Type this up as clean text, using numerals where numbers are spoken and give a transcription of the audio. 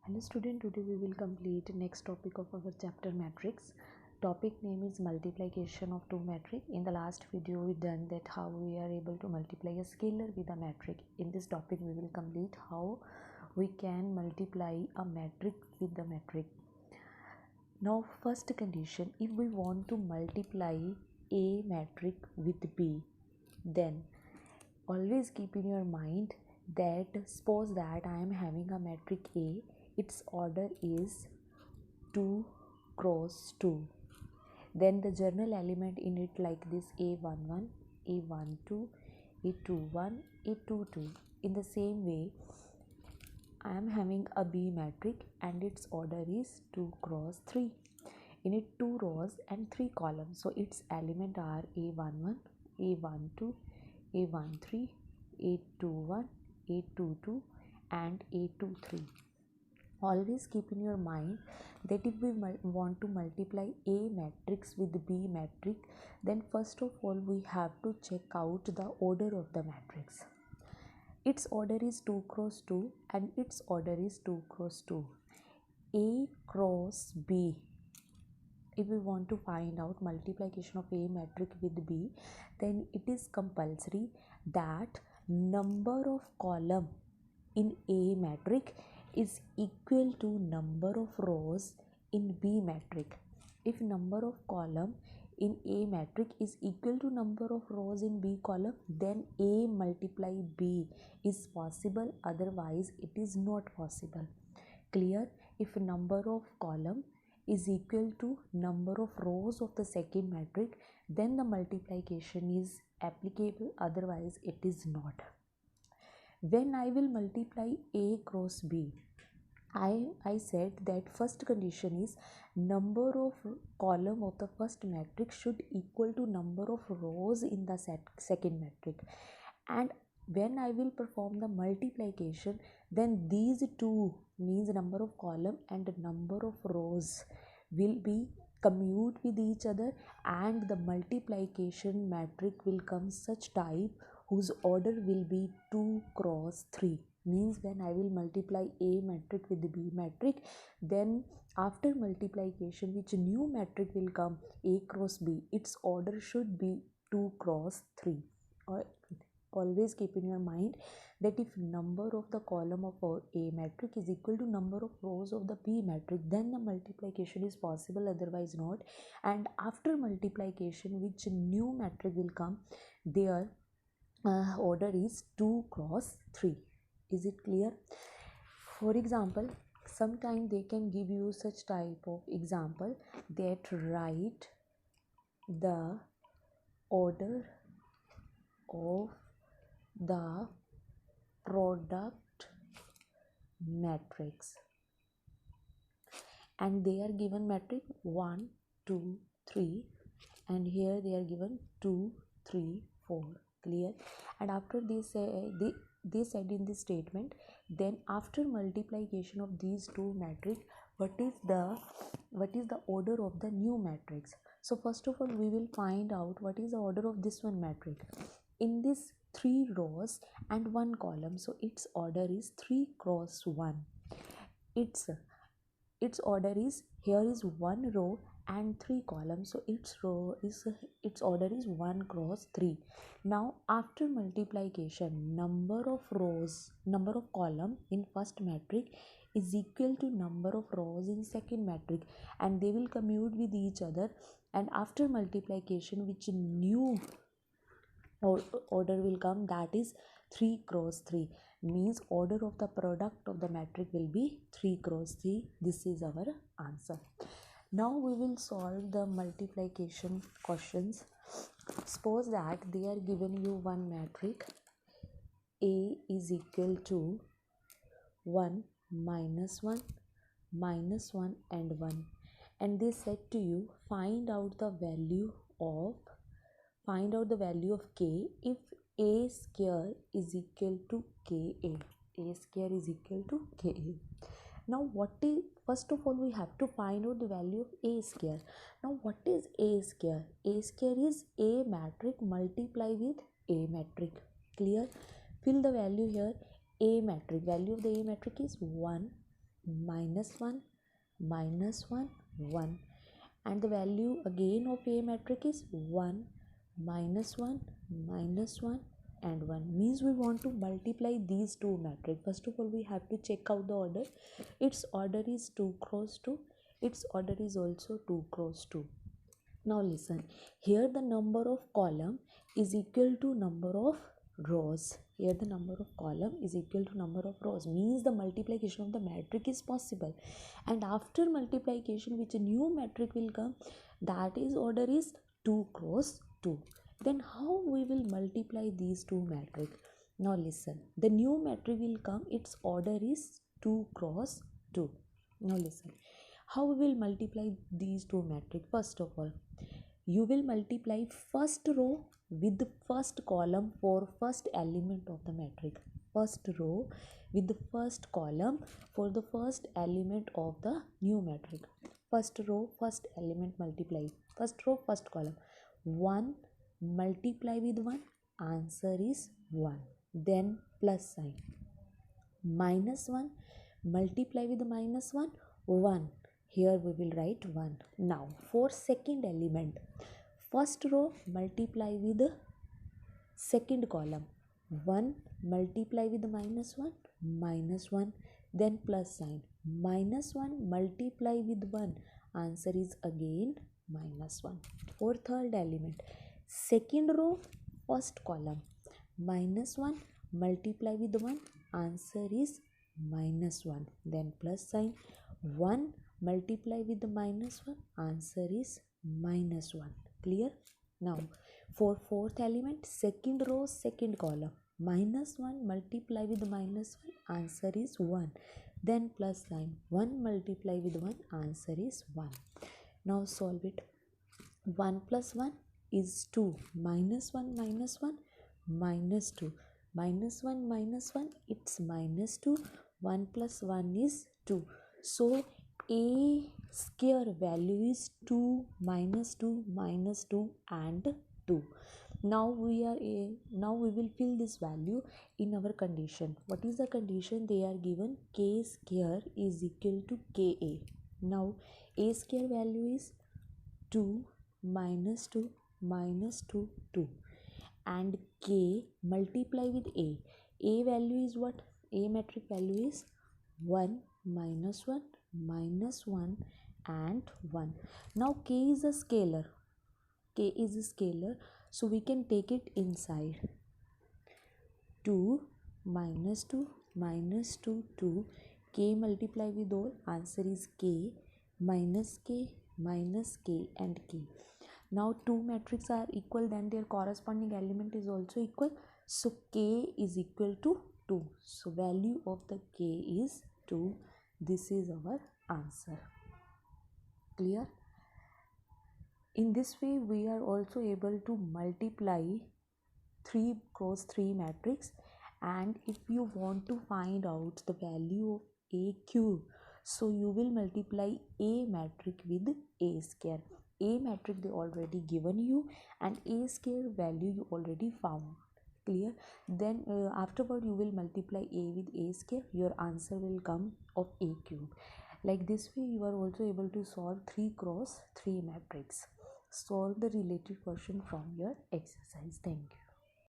Hello student, today we will complete next topic of our chapter matrix. Topic name is multiplication of two matrix. In the last video we done that how we are able to multiply a scalar with a matrix. In this topic we will complete how we can multiply a matrix with the matrix. Now first condition, if we want to multiply A matrix with B, then always keep in your mind that suppose that I am having a matrix A, its order is 2 cross 2, then the journal element in it like this A11, A12, A21, A22. In the same way I am having a B matrix and its order is 2 cross 3. In it 2 rows and 3 columns, so its element are A11, A12, A13, A21, A22 and A23. Always keep in your mind that if we want to multiply A matrix with B matrix, then first of all we have to check out the order of the matrix. Its order is 2 cross 2 and its order is 2 cross 2. A cross B. If we want to find out multiplication of A matrix with B, then it is compulsory that number of column in A matrix is equal to number of rows in B matrix. If number of column in A matrix is equal to number of rows in B column, then A multiply B is possible, otherwise it is not possible. Clear? If number of column is equal to number of rows of the second matrix, then the multiplication is applicable, otherwise it is not. When I will multiply A cross B, I said that first condition is number of column of the first matrix should equal to number of rows in the second matrix, and when I will perform the multiplication, then these two means number of column and number of rows will be commute with each other, and the multiplication matrix will come such type whose order will be 2 cross 3. Means when I will multiply A matrix with B matrix, then after multiplication which new matrix will come A cross B, its order should be 2 cross 3. Always keep in your mind that if number of the column of A matrix is equal to number of rows of the B matrix, then the multiplication is possible, otherwise not. And after multiplication which new matrix will come, their order is 2 cross 3. Is it clear? For example, sometime they can give you such type of example that write the order of the product matrix, and they are given matrix 1 2 3, and here they are given 2 3 4. Clear? And after this they said in this statement, then after multiplication of these two matrix, what is the order of the new matrix? So first of all we will find out what is the order of this one matrix. In this 3 rows and 1 column, so its order is 3 cross 1. Its order is, here is 1 row and 3 columns, so its order is 1 cross 3. Now after multiplication, number of column in first matrix is equal to number of rows in second matrix, and they will commute with each other, and after multiplication which new order will come, that is 3 cross 3. Means order of the product of the matrix will be 3 cross 3. This is our answer. Now we will solve the multiplication questions. Suppose that they are given you one matrix A is equal to 1 minus 1 minus 1 and 1, and they said to you find out the value of k if A square is equal to ka. A square is equal to ka. Now first of all we have to find out the value of A square. Now what is A square? A square is A matrix multiply with A matrix. Clear? Fill the value here. A matrix, value of the A matrix is 1 -1 -1 1, and the value again of A matrix is 1 -1 -1 and 1. Means we want to multiply these two matrix. First of all, we have to check out the order. Its order is 2 cross 2. Its order is also 2 cross 2. Now listen, here the number of column is equal to number of rows. Here the number of column is equal to number of rows, means the multiplication of the matrix is possible. And after multiplication, which a new matrix will come, that is order is 2 cross 2. Then how we will multiply these two matrix? Now listen, the new matrix will come, its order is 2 cross 2. Now listen, how we will multiply these two matrix? First of all, you will multiply first row with the first column for first element of the matrix. First row with the first column for the first element of the new matrix. First row, first element multiply. First row, first column. 1 multiply with 1, answer is 1. Then plus sign. -1 multiply with -1, 1. Here we will write 1. Now for second element, first row multiply with the second column. 1 multiply with the -1, -1, then plus sign. -1 multiply with 1, answer is again -1. For third element, second row, first column. -1 multiply with 1, answer is -1. Then plus sign. 1 multiply with the -1, answer is -1. Clear? Now for fourth element, second row, second column. -1 multiply with -1, answer is 1. Then plus sign. 1 multiply with 1, answer is 1. Now solve it. 1 plus 1 is 2. -1 -1 -2. -1 -1, it's -2. 1 plus 1 is 2. So A square value is 2 -2 -2 and 2. Now we will fill this value in our condition. What is the condition? They are given K square is equal to KA. Now A square value is 2 -2 -2 2, and K multiply with A. A value is what? A matrix value is 1 -1 -1 and 1. Now K is a scalar. K is a scalar, so we can take it inside. 2 -2 -2 2. K multiply with all, answer is K minus K minus K and K. Now two matrices are equal, then their corresponding element is also equal. So K is equal to 2. So value of the K is 2. This is our answer. Clear? In this way, we are also able to multiply 3 cross 3 matrix. And if you want to find out the value of A cube, so you will multiply A matrix with A square. A matrix they already given you, and A square value you already found. Clear? Then afterward you will multiply A with A square, your answer will come of A cube. Like this way you are also able to solve 3 cross 3 matrix. Solve the related question from your exercise. Thank you.